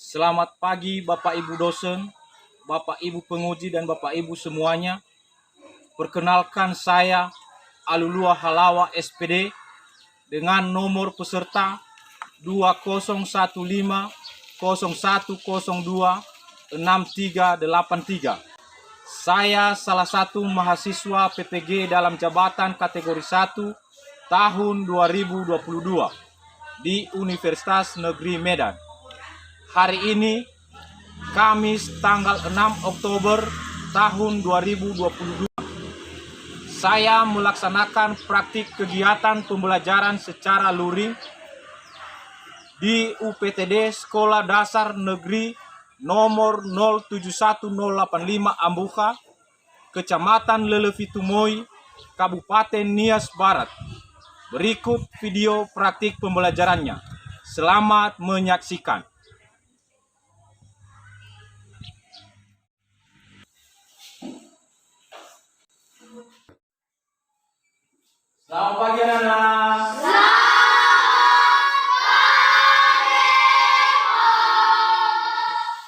Selamat pagi Bapak Ibu dosen, Bapak Ibu penguji dan Bapak Ibu semuanya. Perkenalkan saya Alulua Halawa SPD dengan nomor peserta 201501026383. Saya salah satu mahasiswa PPG dalam jabatan kategori 1 tahun 2022 di Universitas Negeri Medan. Hari ini, Kamis tanggal 6 Oktober tahun 2022, saya melaksanakan praktik kegiatan pembelajaran secara luring di UPTD Sekolah Dasar Negeri nomor 071085 Ambuka, Kecamatan Lelevitumoi, Kabupaten Nias Barat. Berikut video praktik pembelajarannya. Selamat menyaksikan. Selamat pagi anak-anak.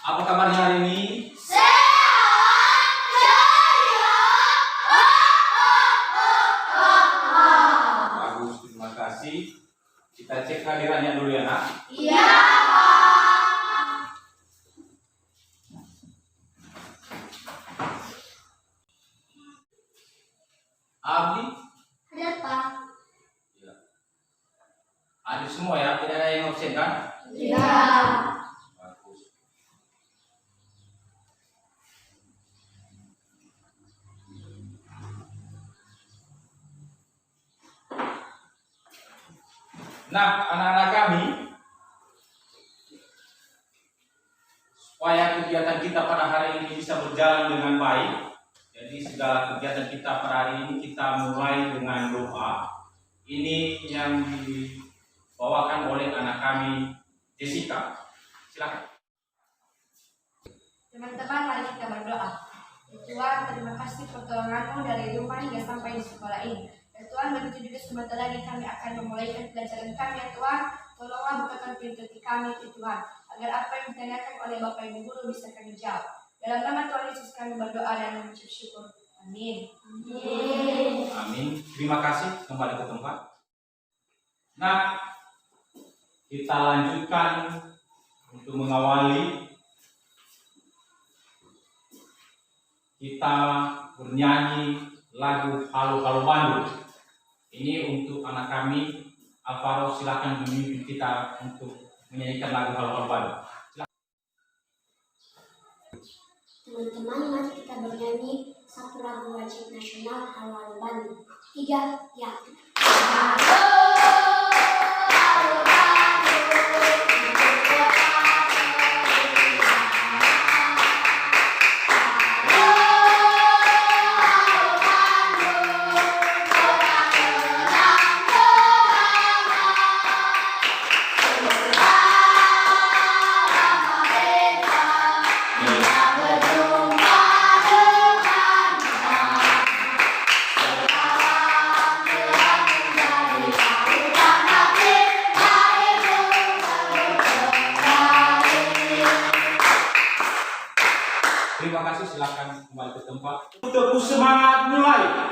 Apa kabarnya hari ini? Bagus, terima kasih. Kita cek kehadirannya dulu ya, Nak. Iya. Abdi? Ada Pak? Ya. Ada semua ya, tidak ada yang absen kan? Iya. Bagus. Nah, anak-anak kami, supaya kegiatan kita pada hari ini bisa berjalan dengan baik, jadi segala kegiatan kita pada hari ini kita mulai dengan doa. Ini yang dibawakan oleh anak kami, Jessica. Silakan. Teman-teman, mari kita berdoa. Ya Tuhan, terima kasih pertolongan-Mu dari rumah hingga sampai di sekolah ini. Ya Tuhan, begitu juga sebentar lagi kami akan memulai pelajaran kami. Ya Tuhan, tolonglah bukakan pintu hati kami, ya Tuhan, agar apa yang ditanyakan oleh Bapak Ibu Guru bisa kami jawab. Dalam nama Tuhan Yesus kami berdoa dan mengucap syukur. Amin. Amin. Amin. Terima kasih. Kembali ke tempat. Nah, kita lanjutkan untuk mengawali. Kita bernyanyi lagu Halo Halo Bandung. Ini untuk anak kami. Alvaro, silakan memimpin kita untuk menyanyikan lagu Halo Halo Bandung. Teman-teman, mari kita bernyanyi satu lagu wajib nasional Halo Halo Bandung. 3, ya. Terima kasih, silakan kembali ke tempat. Untuk semangat mulai.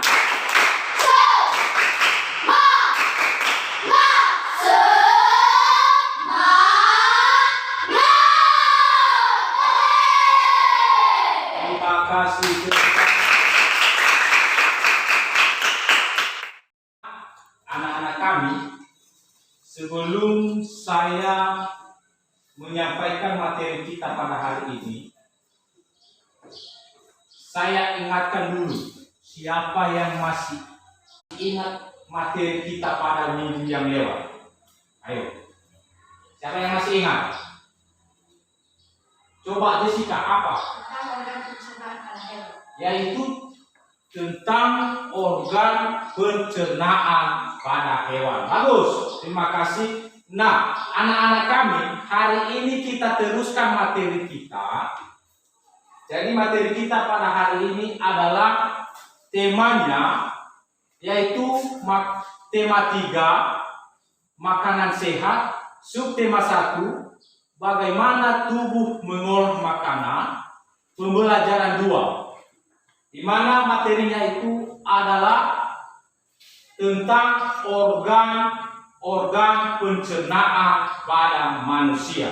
Terima kasih. Anak-anak kami, sebelum saya menyampaikan materi kita pada hari ini, saya ingatkan dulu siapa yang masih ingat materi kita pada minggu yang lewat. Ayo, siapa yang masih ingat? Coba Jessica, apa? Tentang organ pencernaan pada hewan. Yaitu tentang organ pencernaan pada hewan. Bagus, terima kasih. Nah, anak-anak kami, hari ini kita teruskan materi kita. Jadi materi kita pada hari ini adalah temanya, yaitu tema 3, makanan sehat, subtema 1, bagaimana tubuh mengolah makanan, pembelajaran 2, di mana materinya itu adalah tentang organ-organ pencernaan pada manusia.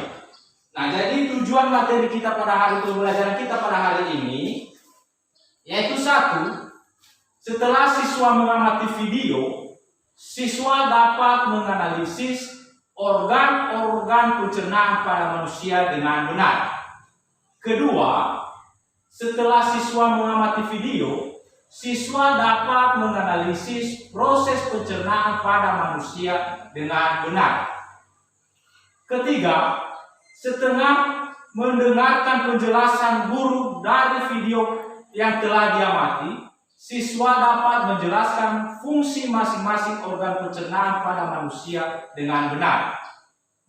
Nah, jadi tujuan materi kita pada hari pembelajaran kita pada hari ini yaitu 1, setelah siswa mengamati video, siswa dapat menganalisis organ-organ pencernaan pada manusia dengan benar. Kedua, setelah siswa mengamati video, siswa dapat menganalisis proses pencernaan pada manusia dengan benar. Ketiga, setelah mendengarkan penjelasan guru dari video yang telah diamati, siswa dapat menjelaskan fungsi masing-masing organ pencernaan pada manusia dengan benar.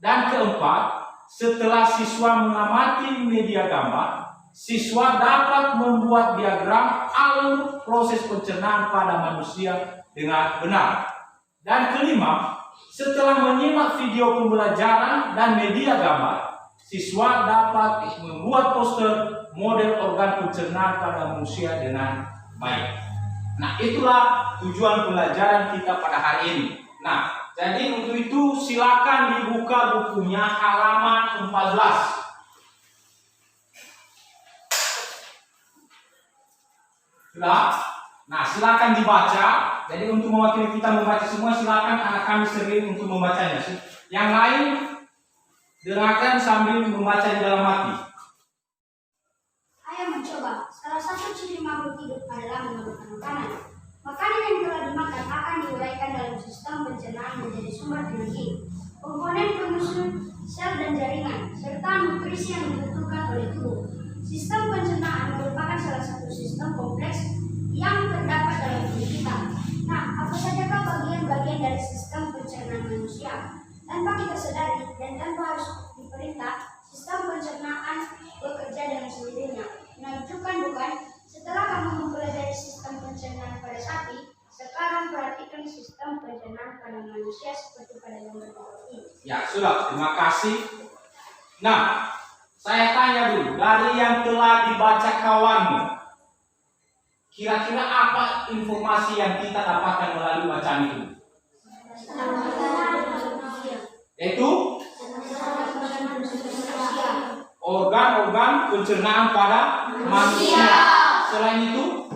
Dan keempat, setelah siswa mengamati media gambar, siswa dapat membuat diagram alur proses pencernaan pada manusia dengan benar. Dan kelima, setelah menyimak video pembelajaran dan media gambar, siswa dapat membuat poster model organ pencernaan pada manusia dengan baik. Nah, itulah tujuan pembelajaran kita pada hari ini. Nah, jadi untuk itu silakan dibuka bukunya halaman 14. Sudah? Nah, silakan dibaca. Jadi untuk mewakili kita membaca semua, silakan anak kami sering untuk membacanya. Yang lain dengarkan sambil membaca di dalam hati. Ayo mencoba. Salah satu ciri makhluk hidup adalah memerlukan makanan. Makanan yang telah dimakan akan diuraikan dalam sistem pencernaan menjadi sumber energi, komponen penyusun sel dan jaringan, serta nutrisi yang dibutuhkan oleh tubuh. Sistem pencernaan merupakan salah satu sistem kompleks yang terdapat dalam tubuh kita. Nah, apa sajakah bagian-bagian dari sistem pencernaan manusia? Tanpa kita sadari dan tanpa harus diperintah, sistem pencernaan bekerja dengan sendirinya. Menunjukkan bukan? Setelah kamu mempelajari sistem pencernaan pada sapi, sekarang perhatikan sistem pencernaan pada manusia seperti pada gambar ini. Ya, sudah. Terima kasih. Nah, saya tanya dulu, dari yang telah dibaca kawanmu, kira-kira apa informasi yang kita dapatkan melalui bacaan itu? Yaitu organ-organ pencernaan pada manusia. Selain itu,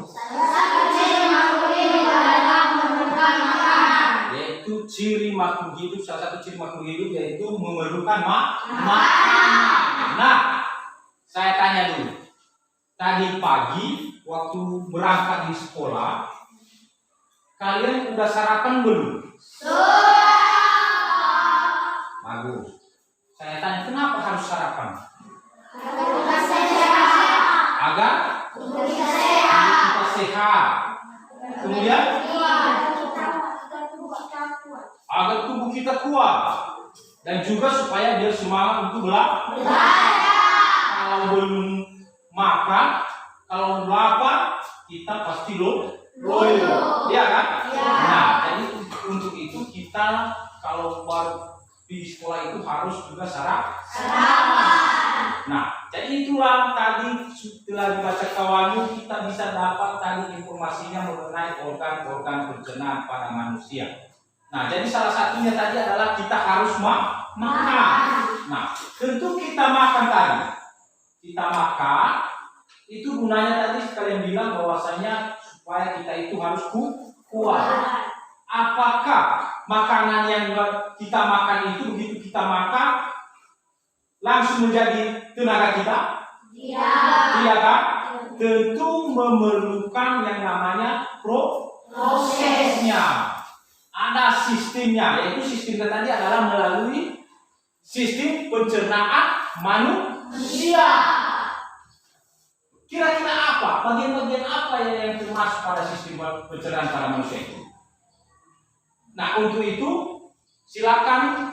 yaitu ciri makhluk hidup. Salah satu ciri makhluk hidup yaitu memerlukan makanan. Nah, saya tanya dulu. Tadi pagi waktu berangkat di sekolah, kalian udah sarapan belum? Bagus. Saya tanya, kenapa harus sarapan? Agar kita sehat. Kemudian agar tubuh kita kuat. Dan juga supaya dia semangat untuk belajar. Kalau belum makan, kalau lapar, kita pasti loyo. Iya kan? Nah, jadi untuk itu kita kalau baru di sekolah itu harus juga sarapan. Nah, jadi itulah tadi setelah dibaca kawanmu kita bisa dapat tadi informasinya mengenai organ-organ pencernaan pada manusia. Nah, jadi salah satunya tadi adalah kita harus makan. Nah, tentu kita makan tadi. Kita makan itu gunanya tadi sekalian bilang bahwasanya supaya kita itu harus kuat. Apakah makanan yang kita makan itu begitu kita makan langsung menjadi tenaga kita? Tidak kan? Tentu memerlukan yang namanya prosesnya. Ada sistemnya, yaitu sistemnya tadi adalah melalui sistem pencernaan manusia. Kira-kira apa? Bagian-bagian apa yang termasuk pada sistem pencernaan pada manusia itu? Nah, untuk itu silakan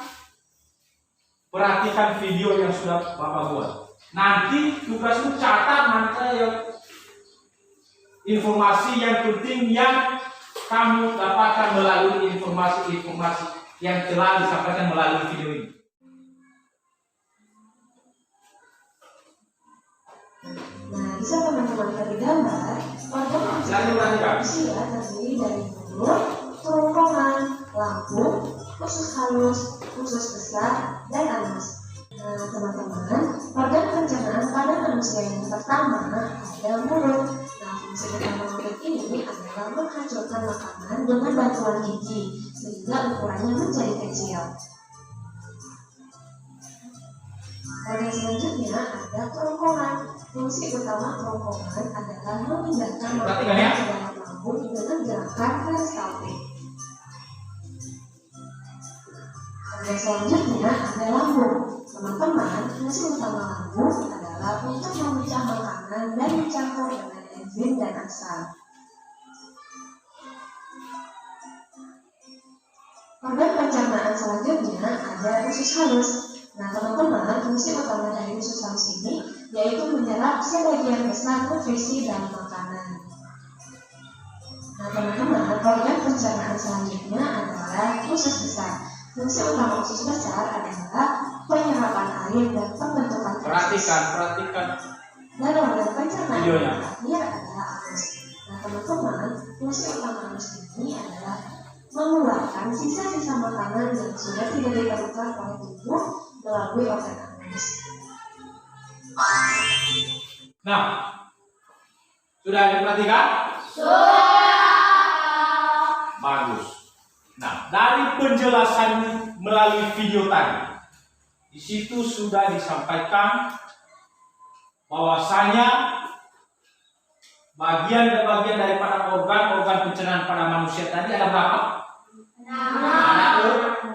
perhatikan video yang sudah Bapak buat. Nanti tugasmu catat nanti informasi yang penting yang kamu dapatkan melalui informasi-informasi yang telah disampaikan melalui video ini. Nah, bisa teman-teman lihat di gambar, organ pencernaan manusia terdiri dari mulut, kerongkongan, lambung, usus halus, usus besar, dan anus. Nah, teman-teman, organ pencernaan pada manusia yang pertama ada mulut. Nah, fungsi utama mulut ini adalah menghancurkan makanan dengan bantuan gigi, sehingga ukurannya menjadi kecil. Organ selanjutnya ada kerongkongan. Fungsi utama kerongkongan adalah memindahkan makanan ke dalam lambung dengan gerakan peristaltik. Organ selanjutnya ada lambung. Teman-teman, fungsi utama lambung adalah untuk memecah makanan dan mencampur dengan enzim dan asam. Organ pencernaan selanjutnya ada usus halus. Nah, teman-teman, fungsi utama dari usus halus ini yaitu menyerap sebagian besar nutrisi dalam makanan. Nah, teman-teman, organ pencernaan selanjutnya adalah usus besar. Fungsi utama usus besar adalah penyerapan air dan pembentukan feses. Perhatikan Dan organ pencernaan videonya. terakhir adalah anus. Nah, teman-teman, fungsi utama anus ini adalah mengeluarkan sisa-sisa makanan yang sudah tidak diperlukan oleh tubuh melalui organ anus. Nah, sudah diperhatikan? Bagus. Nah, dari penjelasan melalui video tadi, di situ sudah disampaikan bahwasanya bagian daripada organ pencernaan pada manusia tadi ada berapa?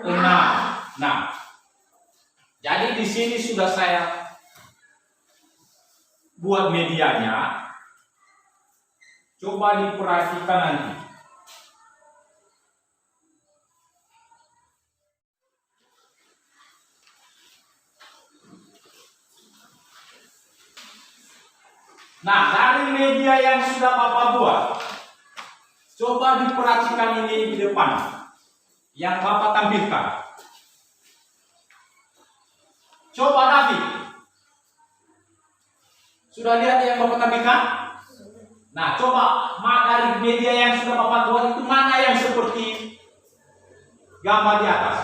6. Nah, jadi di sini sudah saya buat medianya. Coba diperhatikan nanti. Nah, dari media yang sudah Bapak buat, coba diperhatikan ini di depan yang Bapak tampilkan. Coba David, sudah lihat yang Bapak tampilkan? Nah, coba dari media yang sudah Bapak buat itu mana yang seperti gambar di atas?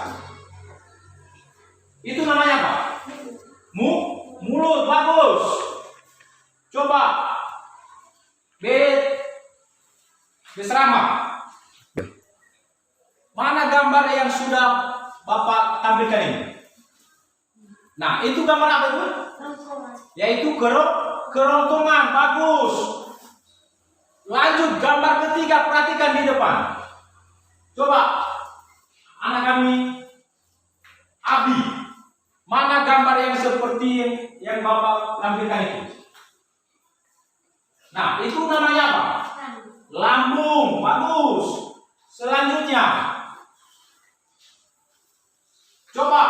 Itu namanya apa? Mulut, bagus. Coba Besrama. Mana gambar yang sudah Bapak tampilkan ini? Nah, itu gambar apa itu? Yaitu kerongkongan, bagus. Lanjut gambar ketiga, perhatikan di depan. Coba anak kami Abi, mana gambar yang seperti yang Bapak tampilkan itu? Nah, itu namanya apa? Lambung, bagus. Selanjutnya, coba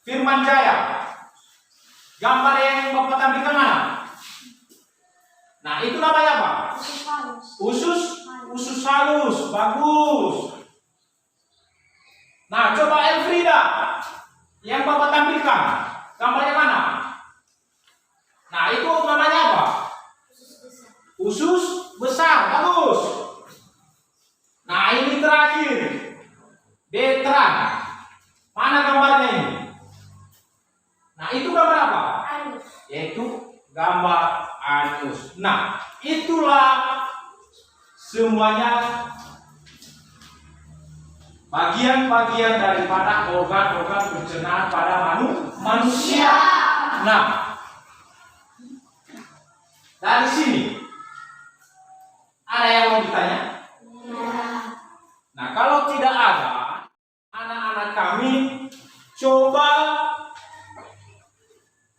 Firman Jaya, gambar yang Bapak tampilkan mana? Nah, itu namanya apa? Usus halus, bagus. Nah, coba Elfrida, yang Bapak tampilkan, gambarnya mana? Nah, itu namanya apa? Usus besar, bagus. Nah, ini terakhir, Betran, mana gambarnya ini? Nah, itu gambar apa? Yaitu gambar anus. Nah, itulah semuanya bagian-bagian daripada organ-organ pencernaan pada manusia. Nah, dari sini ada yang mau ditanya? Nah, kalau tidak ada, anak-anak kami coba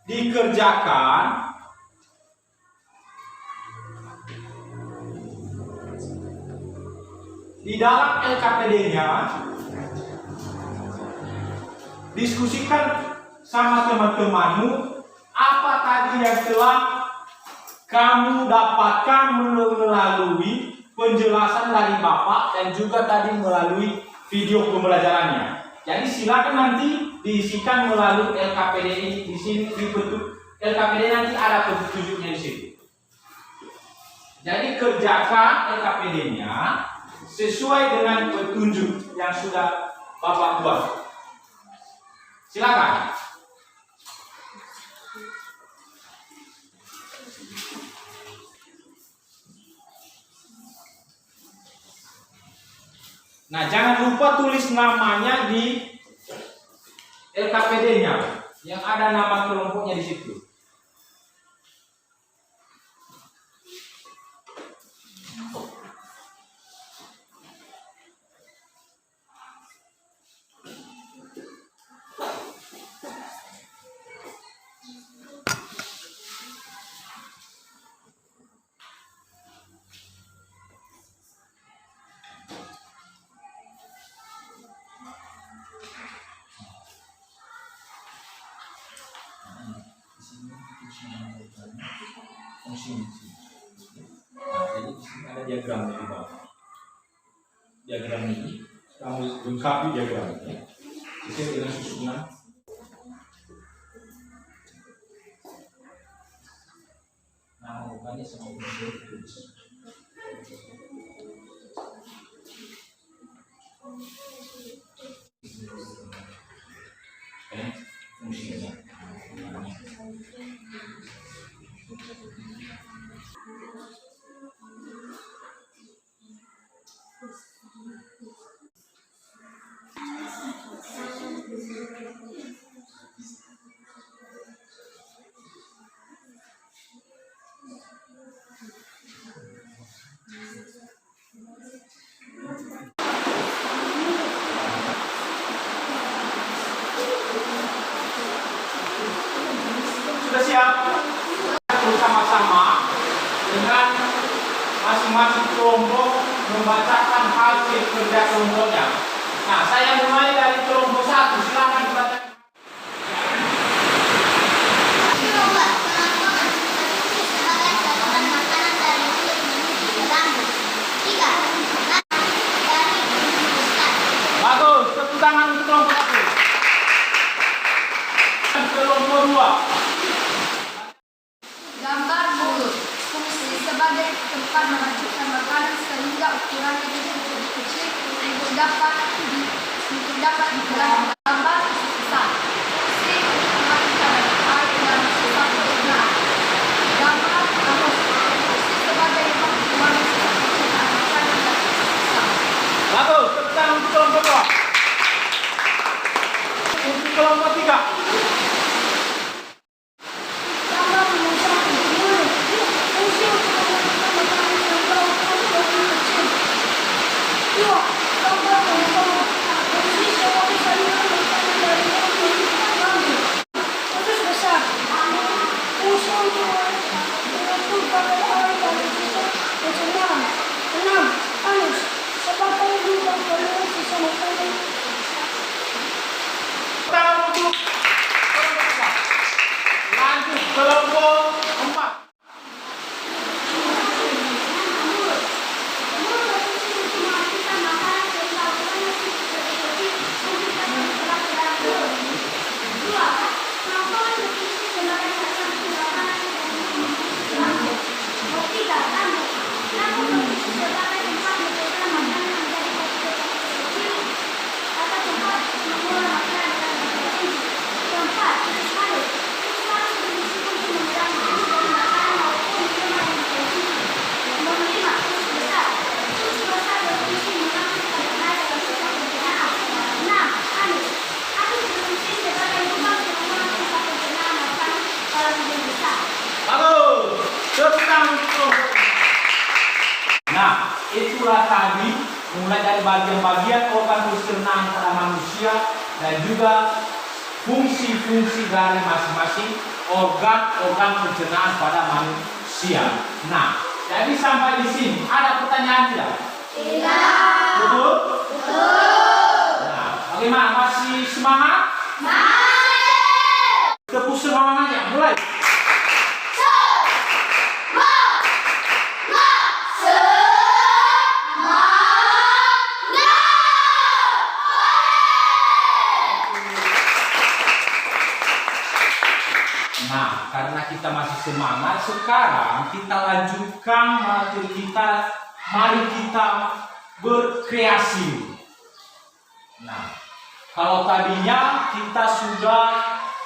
dikerjakan di dalam LKPD-nya, diskusikan sama teman-temanmu apa tadi yang telah kamu dapatkan melalui penjelasan dari Bapak dan juga tadi melalui video pembelajarannya. Jadi silakan nanti diisikan melalui LKPD ini. Di sini dibentuk LKPD nanti ada petunjuknya di situ. Jadi kerjakan LKPD-nya sesuai dengan petunjuk yang sudah Bapak buat. Silakan. Nah, jangan lupa tulis namanya di LKPD-nya yang ada nama kelompoknya di situ. Fungsi. Nah, jadi di sini ada diagramnya di bawah. Diagram ini kamu lengkapi diagramnya. Sesuai dengan susunan. Nah, bukannya sama unsur tulis. Fungsinya. Sudah siap? Bersama-sama dengan masing-masing kelompok membacakan hasil kerja kelompoknya. Nah, saya mulai dari kelompok 1. Silakan dibacakan. Bagus, tepuk tangan untuk kelompok 1. Kelompok 2. Gambar mulut. Fungsi sebagai tempat memajukan makanan sehingga ukurannya jadi lebih kecil untuk dapat digerak gambar besar. Fungsi untuk memajukan air dan sesuatu benar. Gambar kamus. Fungsi sebagai pengumuman pencernaan makanan dan besar. Bagus, tepuk tangan untuk kelompok 2. Untuk kelompok 3. Lanjut kelompok 4. Nah, itulah tadi mulai dari bagian-bagian organ pencernaan pada manusia dan juga fungsi-fungsi dari masing-masing organ-organ pencernaan pada manusia. Nah, jadi sampai di sini ada pertanyaan tidak? Tidak. Betul? Betul. Nah, bagaimana? Masih semangat? Masih. Tepuk semangatnya, mulai. Nah, karena kita masih semangat, sekarang kita lanjutkan materi kita. Mari kita berkreasi. Nah, kalau tadinya kita sudah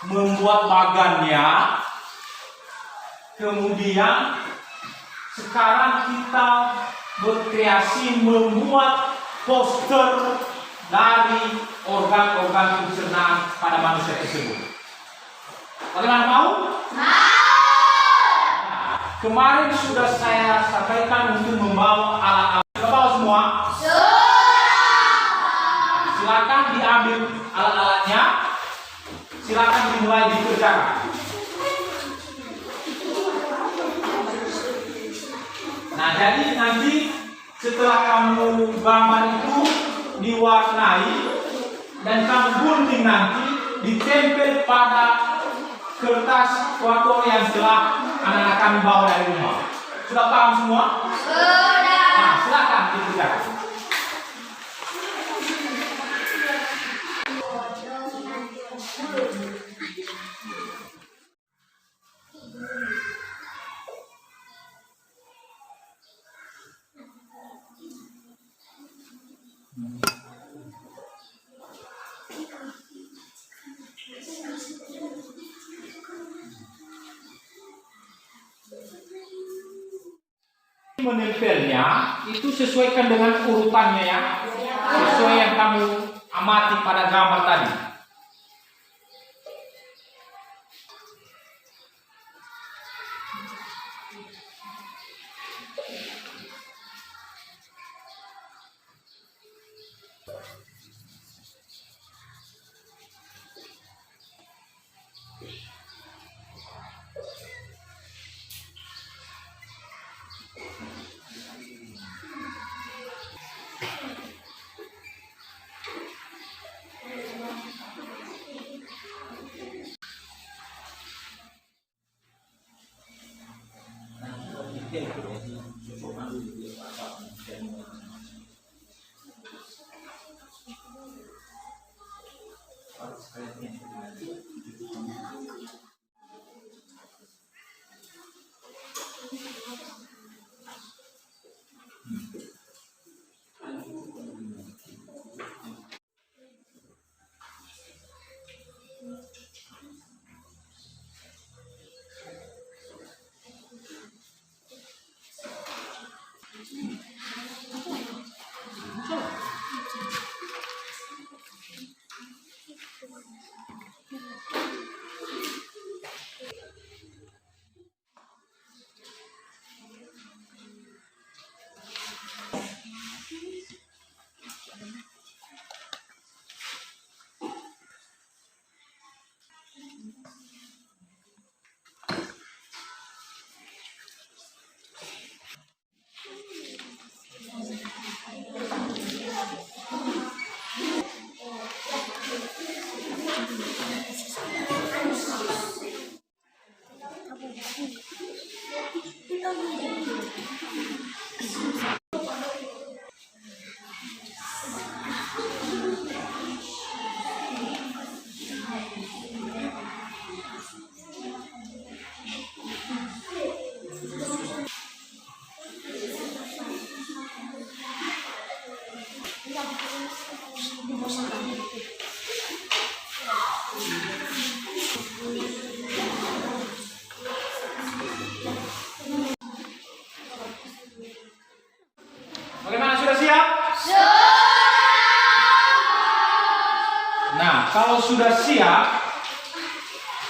membuat bagannya, kemudian sekarang kita berkreasi membuat poster dari organ-organ pencernaan pada manusia tersebut. Bagaimana, mau? Kemarin sudah saya sampaikan untuk membawa alat-alat. Sudah bawa semua? Silakan diambil alat-alatnya. Silakan dimulai dikerjakan. Nah, jadi nanti setelah kamu gambar itu diwarnai dan kamu gunting nanti ditempel pada kertas foto yang telah anak-anak kami bawa dari rumah. Sudah paham semua? Sudah. Nah, silakan dikerjakan. Menempelnya itu sesuaikan dengan urutannya ya, sesuai yang kamu amati pada gambar tadi. Bagaimana, sudah siap? Nah, kalau sudah siap,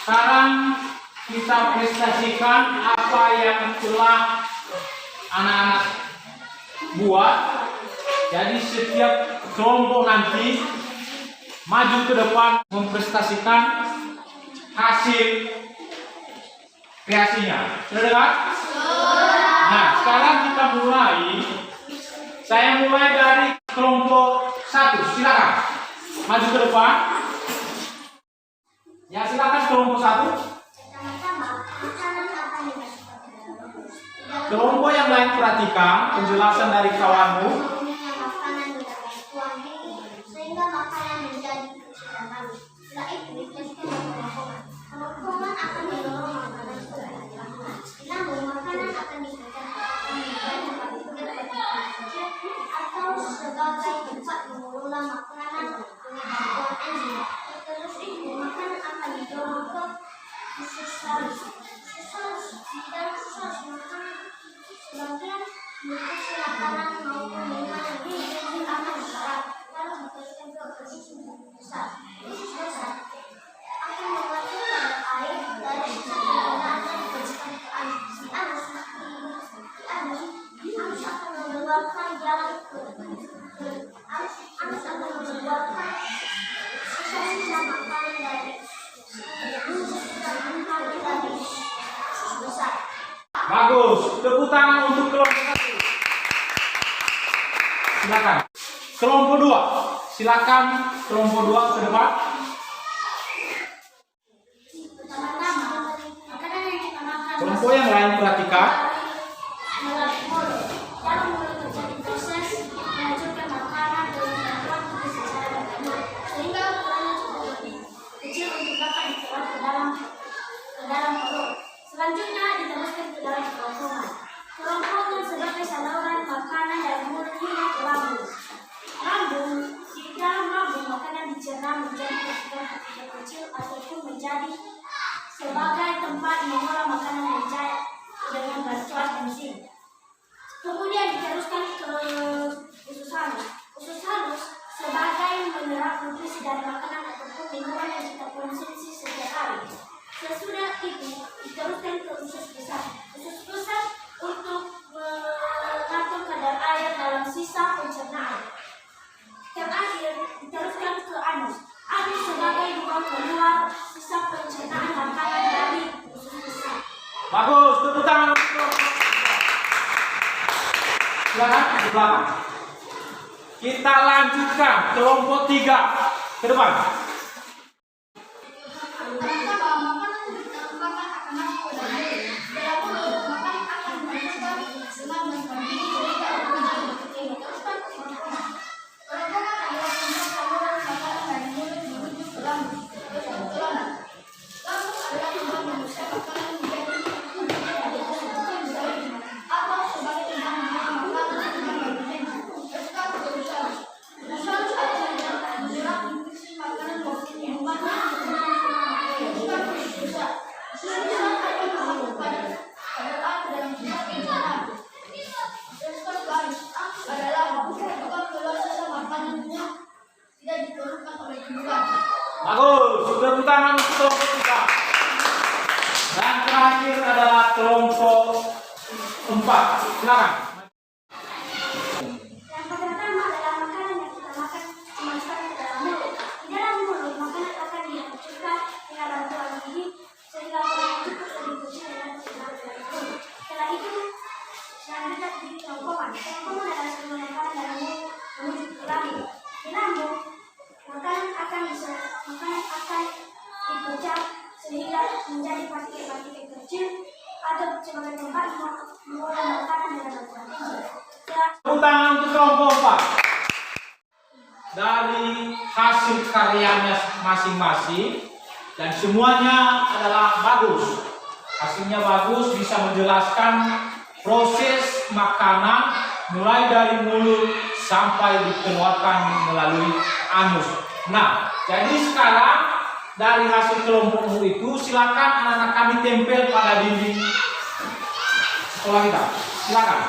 sekarang kita prestasikan apa yang telah anak-anak buat. Jadi setiap kelompok nanti maju ke depan memprestasikan hasil kreasinya. Sudah dengar? Nah, sekarang kita mulai. Saya mulai dari kelompok 1. Silakan maju ke depan. Ya, silakan kelompok 1. Kelompok yang lain perhatikan penjelasan dari kawanmu. Sehingga makanan menjadi kesukaan kami. Setelah itu, dikasihkan kelompok. Kelompok akan Sebagian berfungsi makanan maupun minuman yang dihidupi aman berat, lalu diteruskan ke usus besar. Usus besar akan mengalir pada air dari sisa permukaan dan diteruskan ke anus. Anus akan mengeluarkan jalan anus akan mengeluarkan sisa-sisa makanan dari usus besar. Bagus, tepuk tangan untuk kelompok 1. Silakan. Kelompok 2. Silakan kelompok 2 ke depan. Pertama-tama, makanan yang kita makan Kelompok yang lain perhatikan. melalui mulut. Dalam mulut terjadi proses menghancurkan makanan dengan bantuan tubuh secara bertahap, sehingga ukurannya cukup lebih kecil untuk dapat dikeluarkan ke dalam mulut. Selanjutnya diteruskan ke dalam kerongkongan. Kerongkongan sebagai saluran makanan dari mulut hingga ke lambung. Di dalam lambung makanan dicerna menjadi partikel kecil ataupun menjadi sebagai tempat mengolah makanan mencair dengan bantuan enzim. Kemudian diteruskan ke usus halus. Usus halus sebagai menyerap nutrisi dari makanan ataupun minuman yang kita konsumsi setiap hari. Sesudah itu diteruskan ke usus besar. Usus besar untuk mengatur kadar air dalam sisa pencernaan. Terakhir diteruskan ke anus. Anus sebagai ruang keluar sisa pencernaan makanan dari usus besar. Bagus, tepuk tangan untuk kelompok 3. Silakan di belakang. Kita lanjutkan kelompok 3 ke depan. Bagus, tepuk tangan untuk kelompok 3. Dan terakhir adalah kelompok 4. Silakan. Yang pertama adalah makanan yang kita makan cuma sekali ke dalam mulut. Di dalam mulut makanan akan dihancurkan dengan bantuan gigi sehingga makanan cukup lebih kecil dan tidak terlalu kecil. Setelah itu selanjutnya di kerongkongan. Kerongkongan adalah seluruh makanan dari mulut menuju ke lambung. Di lambung makanan akan dipecah sehingga menjadi partikel-partikel kecil atau sebagai tempat mengolah makanan dengan bantuan enzim. Tepuk tangan untuk kelompok 4. Dari hasil karyanya masing-masing dan semuanya adalah bagus. Hasilnya bagus, bisa menjelaskan proses makanan mulai dari mulut sampai dikeluarkan melalui anus. Nah, jadi sekarang dari hasil kelompokmu itu silakan anak-anak kami tempel pada dinding sekolah kita. Silakan.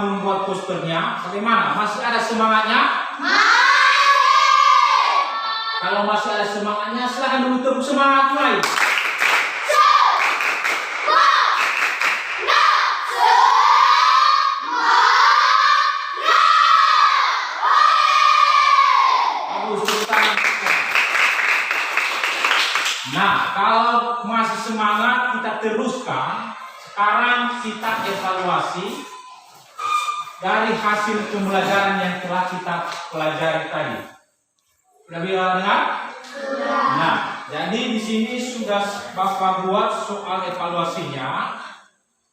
Membuat posternya, bagaimana? Masih ada semangatnya? Kalau masih ada semangatnya, silahkan dulu tepuk semangat mulai. Bagus, tepuk tangan. Nah, kalau masih semangat, kita teruskan. Sekarang kita evaluasi dari hasil pembelajaran yang telah kita pelajari tadi. Sudah bisa dengar? Sudah. Nah, jadi di sini sudah Bapak buat soal evaluasinya.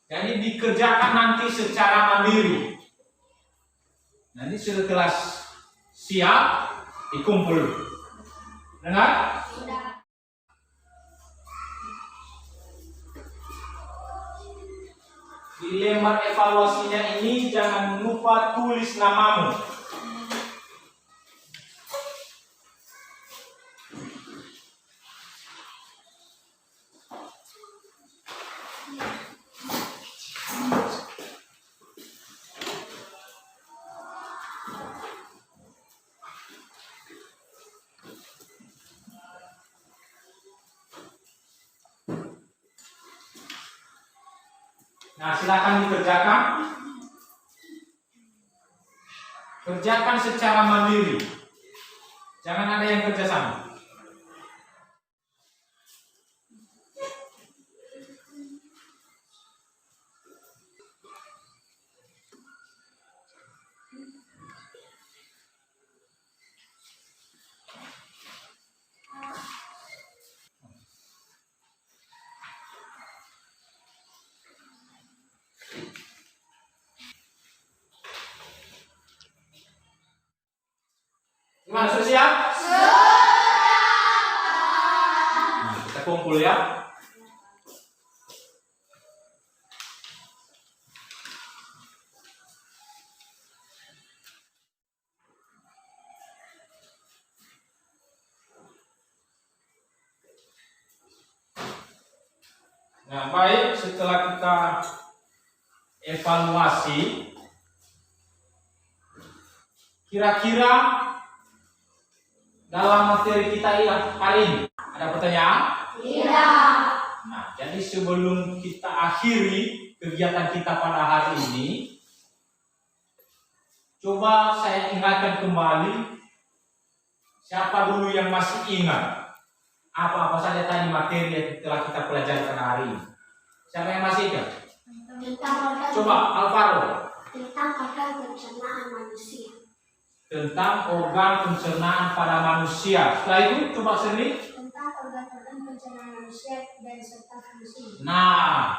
Jadi dikerjakan nanti secara mandiri. Nanti sudah kelas siap dikumpul. Dengar? Di lembar evaluasinya ini jangan lupa tulis namamu. Nah, silakan dikerjakan. Kerjakan secara mandiri. Jangan ada yang kerjasama. Gimana, sudah siap? Nah, kita kumpul ya. Nah, baik, setelah kita evaluasi, kira-kira dalam materi kita hari ini ada pertanyaan? Tidak. Nah, jadi sebelum kita akhiri kegiatan kita pada hari ini, coba saya ingatkan kembali siapa dulu yang masih ingat apa-apa saja tadi materi yang telah kita pelajari pada hari ini. Siapa yang masih ingat? Coba Alvaro. Tentang organ pencernaan manusia. Tentang organ pencernaan pada manusia. Setelah itu coba sendiri. Tentang organ-organ pencernaan manusia dan serta fungsi. Nah,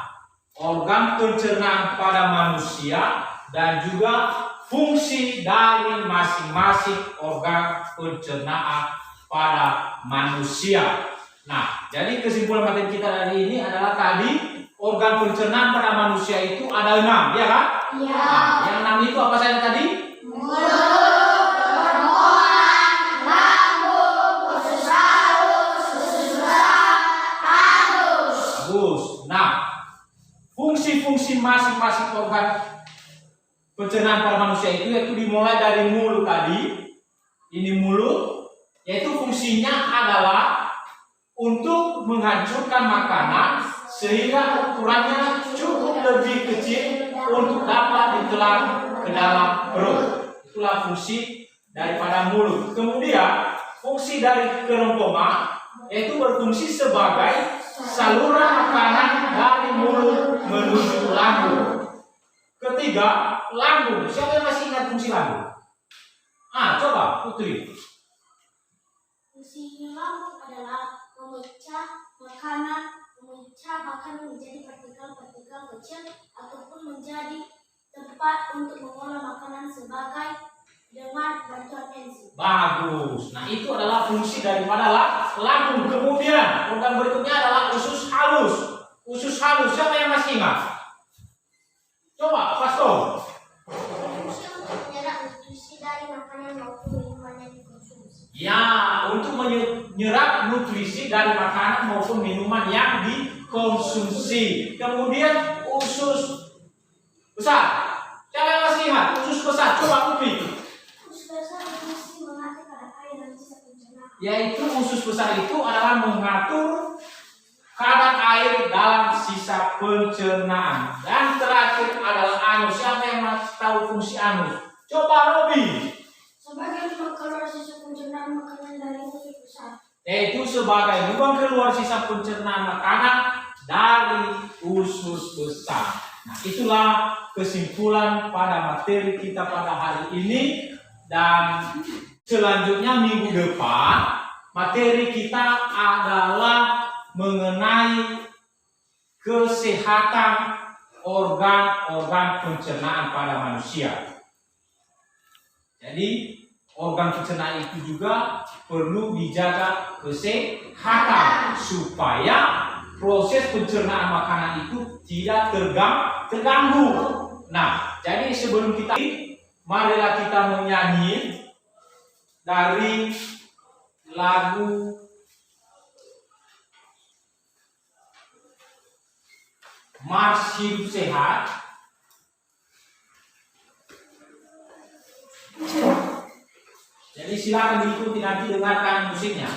organ pencernaan pada manusia dan juga fungsi dari masing-masing organ pencernaan pada manusia. Nah, jadi kesimpulan materi kita hari ini adalah tadi organ pencernaan pada manusia itu ada 6, ya kan? Iya. Nah, yang 6 itu apa saja tadi? Mulut, kerongkongan, lambung, usus halus, usus besar, halus. Bagus. Nah, fungsi-fungsi masing-masing organ pencernaan pada manusia itu yaitu dimulai dari mulut tadi. Ini mulut, yaitu fungsinya adalah untuk menghancurkan makanan sehingga ukurannya cukup lebih kecil untuk dapat ditelan ke dalam perut. Itulah fungsi daripada mulut. Kemudian fungsi dari kerongkongan yaitu berfungsi sebagai saluran makanan dari mulut menuju lambung. Ketiga, lambung. Siapa yang masih ingat fungsi lambung? Coba Putri. Fungsi lambung adalah memecah makanan menjadi partikel-partikel kecil ataupun menjadi tempat untuk mengolah makanan sebagai dengan bantuan enzim. Bagus. Nah, itu adalah fungsi daripada lambung. Kemudian organ berikutnya adalah usus halus. Usus halus. Siapa yang masih ingat? Coba, Pastor. Fungsi untuk menyerap nutrisi dari makanan maupun minuman yang dikonsumsi. Ya, untuk menyerap nutrisi dari makanan maupun minuman yang dikonsumsi. Kemudian usus besar. Siapa yang masih ingat? Usus besar. Coba Putri. Usus besar berfungsi mengatur kadar air dan sisa pencernaan. Yaitu usus besar itu adalah mengatur kadar air dalam sisa pencernaan. Dan terakhir adalah anus. Siapa yang masih tahu fungsi anus? Coba Robi. Sebagai lubang keluar sisa pencernaan makanan dari usus besar. Yaitu sebagai lubang keluar sisa pencernaan makanan dari usus besar. Nah, itulah kesimpulan pada materi kita pada hari ini. Dan selanjutnya minggu depan materi kita adalah mengenai kesehatan organ-organ pencernaan pada manusia. Jadi organ pencernaan itu juga perlu dijaga kesehatan supaya proses pencernaan makanan itu tidak terganggu. Nah, jadi sebelum kita, marilah kita menyanyi dari lagu Mars Hidup Sehat. Jadi silakan diikuti, nanti dengarkan musiknya.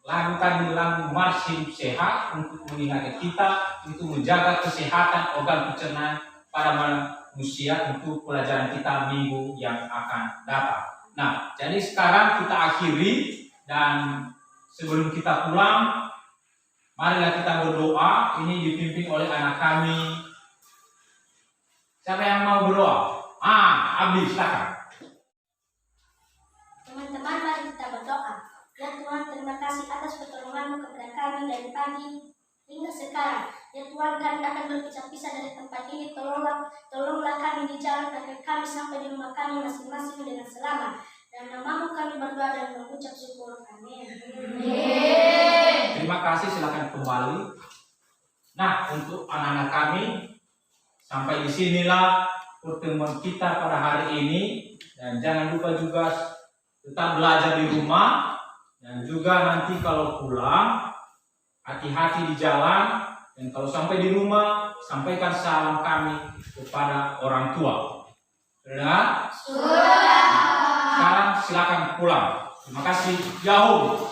Lakukan lagu Mars Hidup Sehat untuk mengingatkan kita untuk menjaga kesehatan organ pencernaan pada manusia untuk pelajaran kita minggu yang akan datang. Nah, jadi sekarang kita akhiri, dan sebelum kita pulang, marilah kita berdoa. Ini dipimpin oleh anak kami. Siapa yang mau berdoa? Abdi, silakan. Teman-teman, mari kita berdoa. Ya Tuhan, terima kasih atas pertolongan-Mu kepada kami dari pagi hingga sekarang. Ya Tuhan, kami akan berpisah-pisah dari tempat ini. Tolonglah kami di jalan agar kami sampai di rumah kami masing-masing dengan selamat. Dan nama-Mu kami berdoa dan mengucap syukur. Amin. Terima kasih, silakan kembali. Nah, untuk anak-anak kami, sampai di sinilah pertemuan kita pada hari ini. Dan jangan lupa juga tetap belajar di rumah. Dan juga nanti kalau pulang, hati-hati di jalan. Dan kalau sampai di rumah, sampaikan salam kami kepada orang tua. Sudah? Sudah. Sekarang silakan pulang. Terima kasih. Yahoo.